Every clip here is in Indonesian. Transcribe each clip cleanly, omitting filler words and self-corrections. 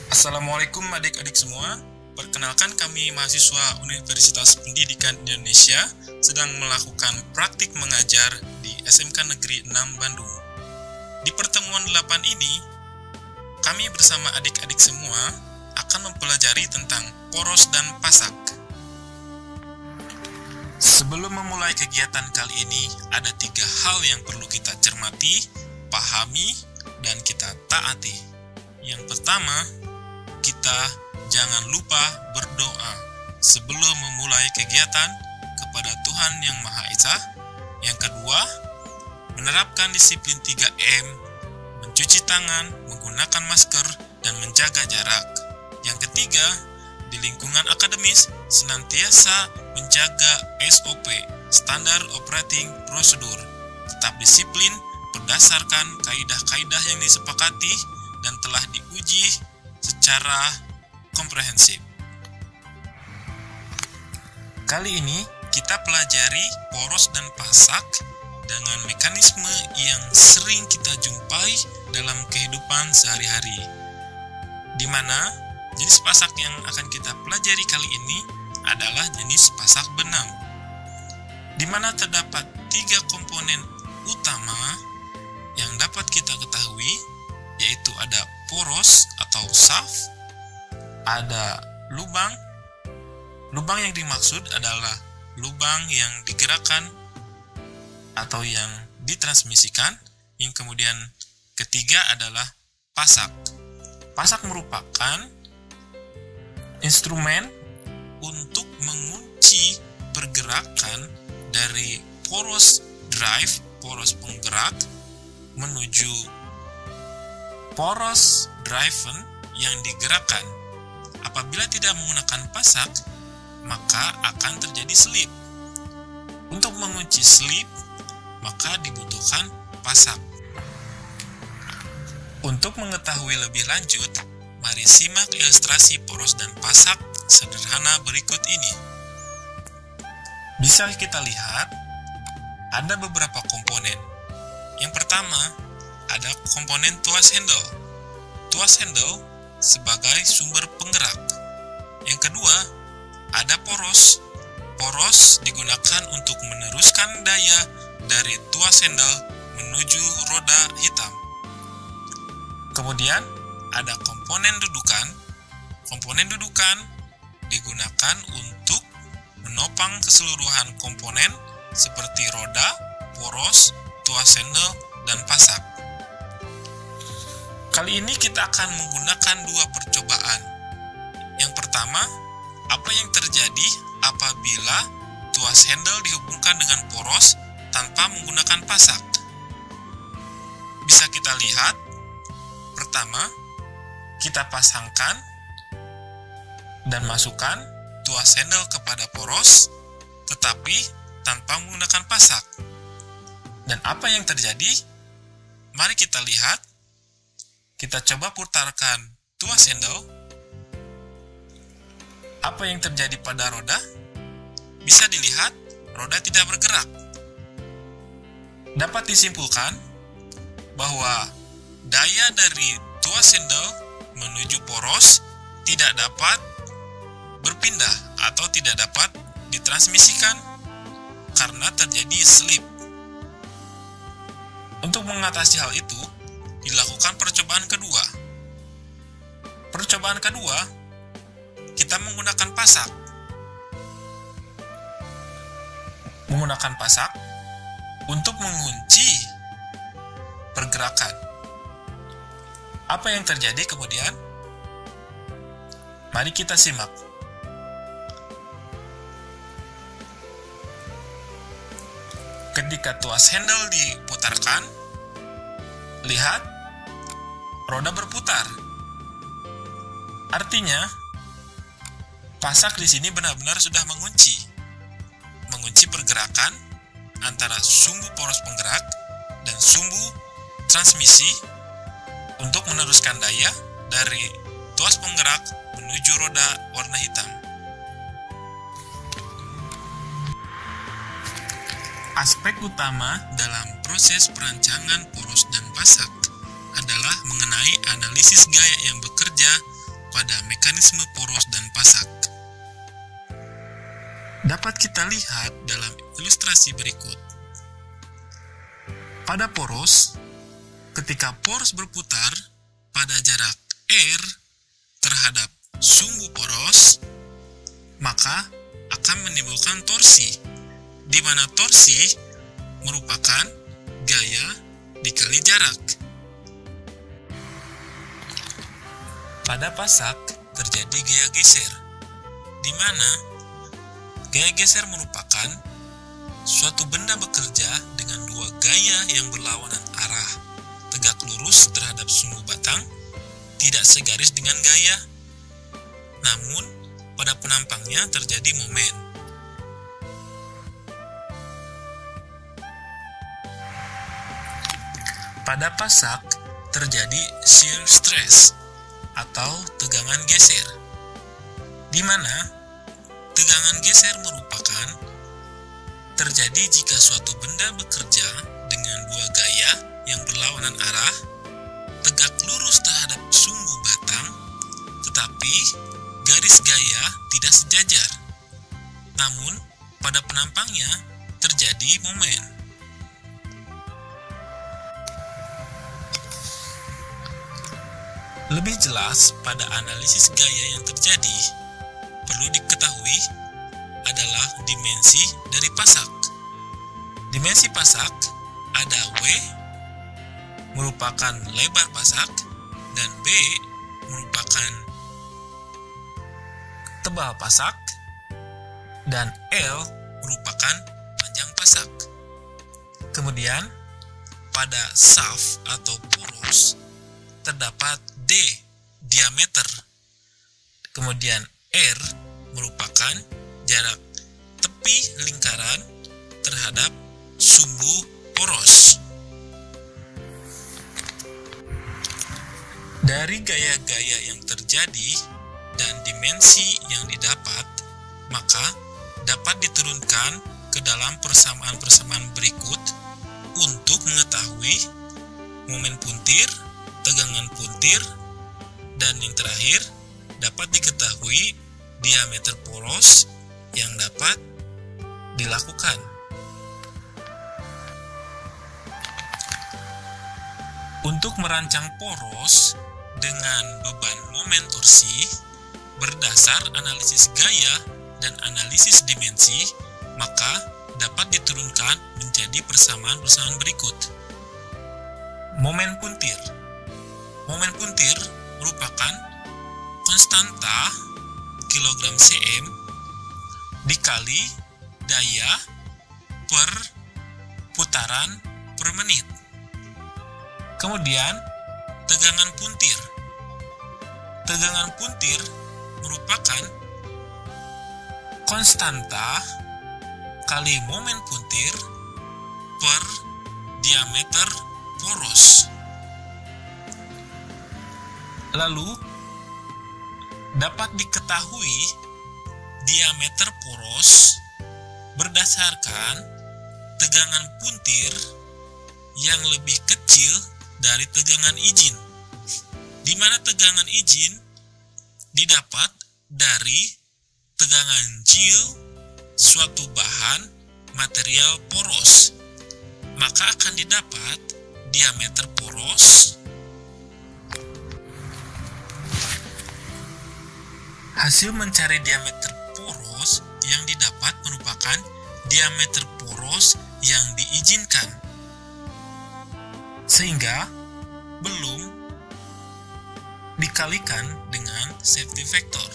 Assalamualaikum adik-adik semua. Perkenalkan, kami mahasiswa Universitas Pendidikan Indonesia sedang melakukan praktik mengajar di SMK Negeri 6 Bandung. Di pertemuan 8 ini, kami bersama adik-adik semua akan mempelajari tentang poros dan pasak. Sebelum memulai kegiatan kali ini, ada 3 hal yang perlu kita cermati, pahami, dan kita taati. Yang pertama, kita jangan lupa berdoa sebelum memulai kegiatan kepada Tuhan Yang Maha Esa. Yang kedua, menerapkan disiplin 3M, mencuci tangan, menggunakan masker, dan menjaga jarak. Yang ketiga, di lingkungan akademis senantiasa menjaga SOP, Standar Operating Procedure, tetap disiplin berdasarkan kaidah-kaidah yang disepakati dan telah diuji secara komprehensif. Kali ini kita pelajari poros dan pasak dengan mekanisme yang sering kita jumpai dalam kehidupan sehari-hari, di mana jenis pasak yang akan kita pelajari kali ini adalah jenis pasak benang, di mana terdapat 3 komponen utama yang dapat kita ketahui, yaitu ada poros atau shaft, ada lubang. Lubang yang dimaksud adalah lubang yang digerakkan atau yang ditransmisikan. Yang kemudian ketiga adalah pasak. Pasak merupakan instrumen untuk mengunci pergerakan dari poros drive, poros penggerak, menuju poros driven yang digerakkan. Apabila tidak menggunakan pasak, maka akan terjadi slip. Untuk mengunci slip, maka dibutuhkan pasak. Untuk mengetahui lebih lanjut, mari simak ilustrasi poros dan pasak sederhana berikut ini. Bisa kita lihat, ada beberapa komponen. Yang pertama, ada komponen tuas handle. Tuas handle sebagai sumber penggerak. Yang kedua, ada poros. Poros digunakan untuk meneruskan daya dari tuas handle menuju roda hitam. Kemudian, ada komponen dudukan. Komponen dudukan digunakan untuk menopang keseluruhan komponen seperti roda, poros, tuas handle, dan pasak. Kali ini kita akan menggunakan 2 percobaan. Yang pertama, apa yang terjadi apabila tuas handle dihubungkan dengan poros tanpa menggunakan pasak? Bisa kita lihat, pertama, kita pasangkan dan masukkan tuas handle kepada poros, tetapi tanpa menggunakan pasak. Dan apa yang terjadi? Mari kita lihat. Kita coba putarkan tuas handle. Apa yang terjadi pada roda? Bisa dilihat, roda tidak bergerak. Dapat disimpulkan bahwa daya dari tuas handle menuju poros tidak dapat berpindah atau tidak dapat ditransmisikan karena terjadi slip. Untuk mengatasi hal itu, dilakukan percobaan kedua. Percobaan kedua, kita menggunakan pasak. Menggunakan pasak untuk mengunci pergerakan. Apa yang terjadi kemudian? Mari kita simak. Ketika tuas handle diputarkan, lihat, roda berputar. Artinya, pasak di sini benar-benar sudah mengunci pergerakan antara sumbu poros penggerak dan sumbu transmisi untuk meneruskan daya dari tuas penggerak menuju roda warna hitam. Aspek utama dalam proses perancangan poros dan pasak adalah mengenai analisis gaya yang bekerja pada mekanisme poros dan pasak. Dapat kita lihat dalam ilustrasi berikut. Pada poros, ketika poros berputar pada jarak R terhadap sumbu poros, maka akan menimbulkan torsi, di mana torsi merupakan gaya dikali jarak. Pada pasak terjadi gaya geser, di mana gaya geser merupakan suatu benda bekerja dengan dua gaya yang berlawanan arah, tegak lurus terhadap sumbu batang, tidak segaris dengan gaya, namun pada penampangnya terjadi momen. Pada pasak terjadi shear stress atau tegangan geser, di mana tegangan geser merupakan terjadi jika suatu benda bekerja dengan dua gaya yang berlawanan arah, tegak lurus terhadap sumbu batang, tetapi garis gaya tidak sejajar. Namun, pada penampangnya terjadi momen. Lebih jelas pada analisis gaya yang terjadi, perlu diketahui adalah dimensi dari pasak. Dimensi pasak ada W merupakan lebar pasak dan B merupakan tebal pasak dan L merupakan panjang pasak. Kemudian pada shaft atau poros terdapat D diameter. Kemudian R merupakan jarak tepi lingkaran terhadap sumbu poros. Dari gaya-gaya yang terjadi dan dimensi yang didapat, maka dapat diturunkan ke dalam persamaan-persamaan berikut untuk mengetahui momen puntir, tegangan puntir, dan yang terakhir dapat diketahui diameter poros yang dapat dilakukan. Untuk merancang poros dengan beban momen torsi berdasar analisis gaya dan analisis dimensi, maka dapat diturunkan menjadi persamaan-persamaan berikut. Momen puntir. Momen puntir merupakan konstanta kilogram cm dikali daya per putaran per menit. Kemudian tegangan puntir. Tegangan puntir merupakan konstanta kali momen puntir per diameter poros. Lalu dapat diketahui diameter poros berdasarkan tegangan puntir yang lebih kecil dari tegangan izin, di mana tegangan izin didapat dari tegangan yield suatu bahan material poros, maka akan didapat diameter poros. Hasil mencari diameter poros yang didapat merupakan diameter poros yang diizinkan, sehingga belum dikalikan dengan safety factor.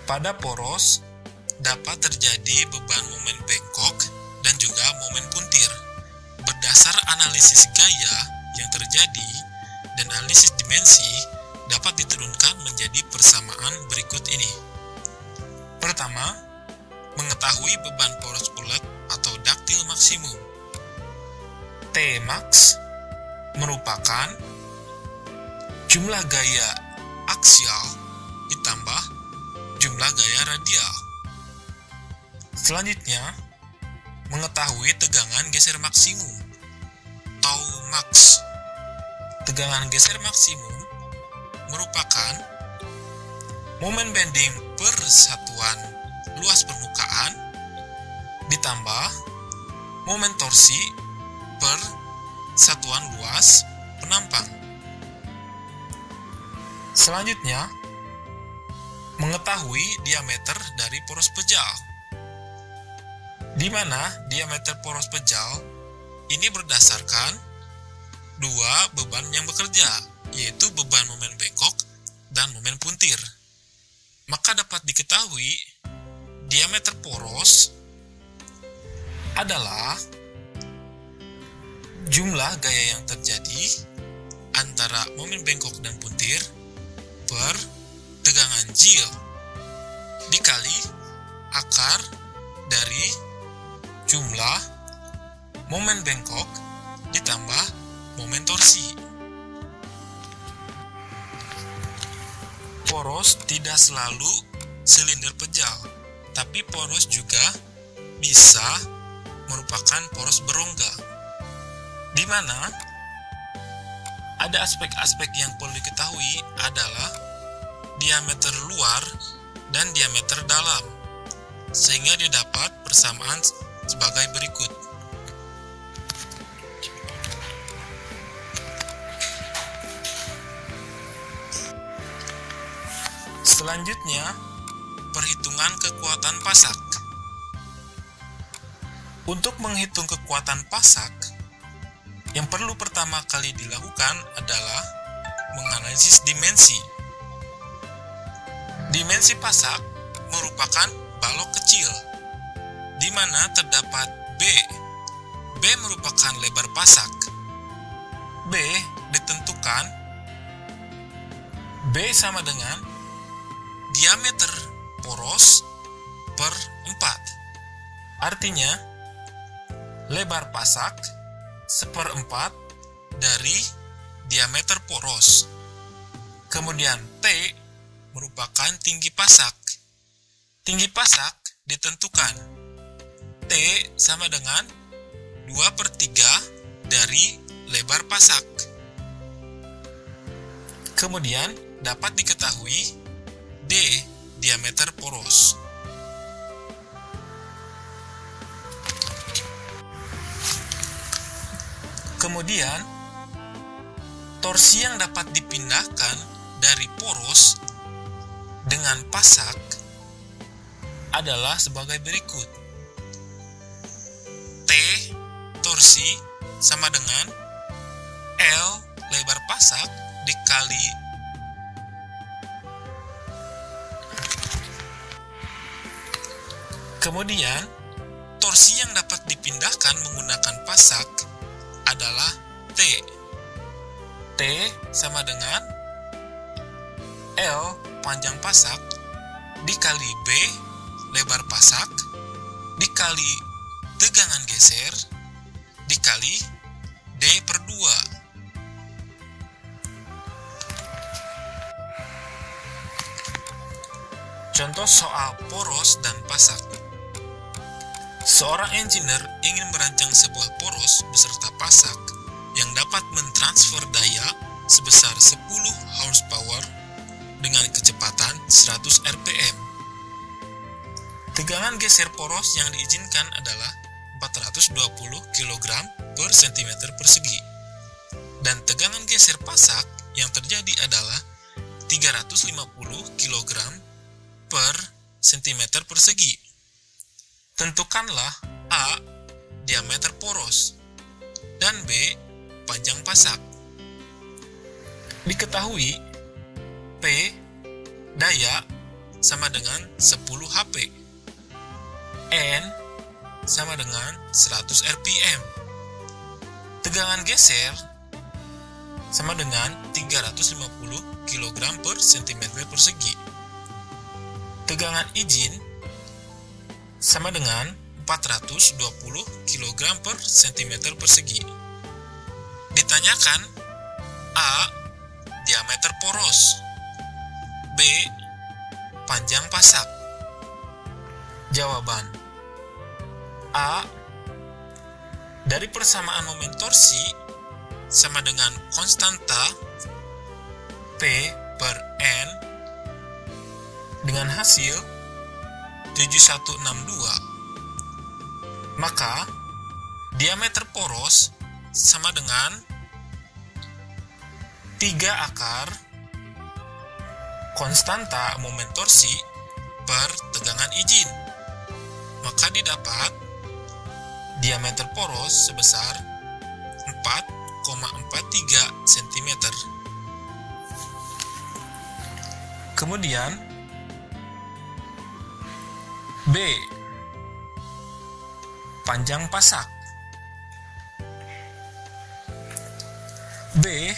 Pada poros dapat terjadi beban momen bengkok dan juga momen puntir. Berdasar analisis gaya yang terjadi dan analisis dimensi, dapat diturunkan menjadi persamaan berikut ini. Pertama, mengetahui beban poros bulat atau daktil maksimum. Tmax merupakan jumlah gaya aksial ditambah jumlah gaya radial. Selanjutnya, mengetahui tegangan geser maksimum, tau max. Tegangan geser maksimum merupakan momen bending per satuan luas permukaan ditambah momen torsi per satuan luas penampang. Selanjutnya, mengetahui diameter dari poros pejal, di mana diameter poros pejal ini berdasarkan dua beban yang bekerja, yaitu beban momen bengkok dan momen puntir. Maka dapat diketahui diameter poros adalah jumlah gaya yang terjadi antara momen bengkok dan puntir per tegangan Jil dikali akar dari jumlah momen bengkok ditambah momen torsi. Poros tidak selalu silinder pejal, tapi poros juga bisa merupakan poros berongga, di mana ada aspek-aspek yang perlu diketahui adalah diameter luar dan diameter dalam, sehingga didapat persamaan sebagai berikut. Selanjutnya, perhitungan kekuatan pasak. Untuk menghitung kekuatan pasak, yang perlu pertama kali dilakukan adalah menganalisis dimensi. Dimensi pasak merupakan balok kecil, di mana terdapat B. B merupakan lebar pasak. B ditentukan B sama dengan diameter poros per 4. Artinya, lebar pasak seperempat dari diameter poros. Kemudian T merupakan tinggi pasak. Tinggi pasak ditentukan T sama dengan 2/3 dari lebar pasak. Kemudian dapat diketahui D diameter poros. Kemudian, torsi yang dapat dipindahkan dari poros dengan pasak adalah sebagai berikut. T torsi sama dengan L lebar pasak dikali Kemudian, torsi yang dapat dipindahkan menggunakan pasak adalah T. T sama dengan L panjang pasak dikali B lebar pasak dikali tegangan geser dikali D/2. Contoh soal poros dan pasak. Seorang engineer ingin merancang sebuah poros beserta pasak yang dapat mentransfer daya sebesar 10 horsepower dengan kecepatan 100 rpm. Tegangan geser poros yang diizinkan adalah 420 kg per cm persegi, dan tegangan geser pasak yang terjadi adalah 350 kg per cm persegi. Tentukanlah A diameter poros dan B panjang pasak. Diketahui P daya sama dengan 10 HP, N sama dengan 100 rpm, tegangan geser sama dengan 350 kg per cm persegi, tegangan izin sama dengan 420 kg per cm persegi. Ditanyakan A diameter poros, B panjang pasak. Jawaban A. Dari persamaan momen torsi sama dengan konstanta P per N dengan hasil 7162. Maka diameter poros sama dengan 3 akar konstanta momen torsi per tegangan izin. Maka didapat diameter poros sebesar 4,43 cm. Kemudian B. Panjang pasak. B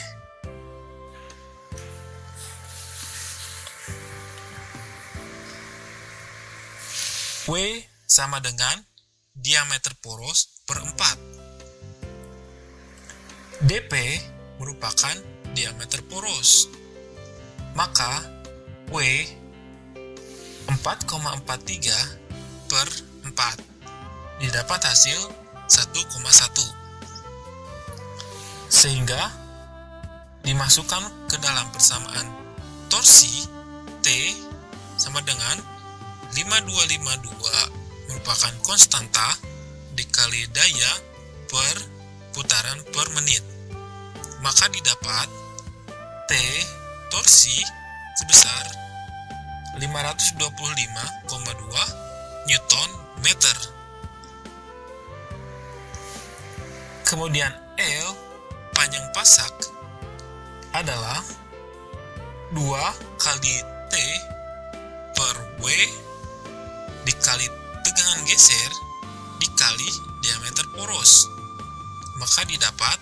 W sama dengan diameter poros per 4. DP merupakan diameter poros. Maka W 4,43 per 4. Didapat hasil 1,1. Sehingga dimasukkan ke dalam persamaan torsi T sama dengan 5252 merupakan konstanta dikali daya per putaran per menit. Maka didapat T torsi sebesar 525,2 Newton meter. Kemudian L panjang pasak adalah 2 kali T per W dikali tegangan geser dikali diameter poros. Maka didapat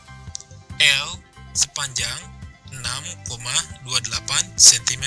L sepanjang 6,28 cm.